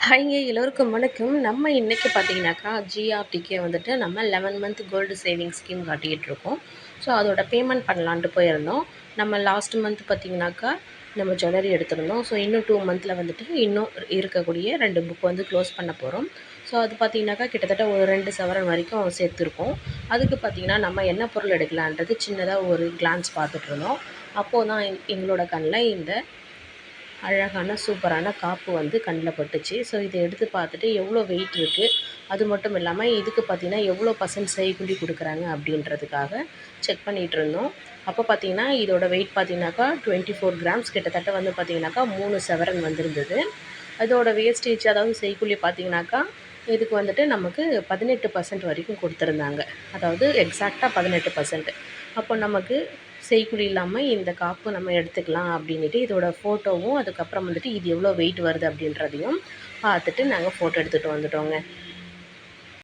ஹாய்ங்க எல்லோருக்கும் வணக்கம். நம்ம இன்னைக்கு பார்த்தீங்கன்னாக்கா, ஜிஆர்டிக்கே வந்துட்டு நம்ம 11 மந்த் கோல்டு சேவிங் ஸ்கீம் காட்டிகிட்ருக்கோம். ஸோ அதோட பேமெண்ட் பண்ணலான்ட்டு போயிருந்தோம். நம்ம லாஸ்ட் மந்த் பார்த்தீங்கன்னாக்கா, நம்ம ஜுவல்லரி எடுத்திருந்தோம். ஸோ இன்னும் 2 மந்த்தில் வந்துட்டு இன்னும் இருக்கக்கூடிய 2 புக் வந்து க்ளோஸ் பண்ண போகிறோம். ஸோ அது பார்த்தீங்கன்னாக்கா, கிட்டத்தட்ட ஒரு 2 சவரன் வரைக்கும் சேர்த்துருக்கோம். அதுக்கு பார்த்தீங்கன்னா, நம்ம என்ன பொருள் எடுக்கலான்றது சின்னதாக ஒரு கிளான்ஸ் பார்த்துட்ருந்தோம். அப்போது தான் எங்களோட கண்ணில் இந்த அழகான சூப்பரான காப்பு வந்து கண்ணில் பட்டுச்சு. ஸோ இதை எடுத்து பார்த்துட்டு எவ்வளோ வெயிட் இருக்குது, அது மட்டும் இல்லாமல் இதுக்கு பார்த்திங்கன்னா எவ்வளோ பர்சன்ட் செய்கூலி கொடுக்குறாங்க அப்படின்றதுக்காக செக் பண்ணிகிட்டு இருந்தோம். அப்போ பார்த்திங்கன்னா இதோட வெயிட் பார்த்திங்கனாக்கா 24 கிராம்ஸ், கிட்டத்தட்ட வந்து பார்த்திங்கனாக்கா 3 சவரன் வந்திருந்தது. அதோட வேஸ்டேஜ் அதாவது செய்கூலி பார்த்திங்கனாக்கா இதுக்கு வந்துட்டு நமக்கு 18% வரைக்கும் கொடுத்துருந்தாங்க. அதாவது எக்ஸாக்டாக 18%. அப்போ நமக்கு செய்கூலி இல்லாமல் இந்த காப்பு நம்ம எடுத்துக்கலாம் அப்படின்ட்டு இதோட ஃபோட்டோவும், அதுக்கப்புறம் வந்துட்டு இது எவ்வளோ வெயிட் வருது அப்படின்றதையும் பார்த்துட்டு நாங்கள் ஃபோட்டோ எடுத்துகிட்டு வந்துட்டோங்க.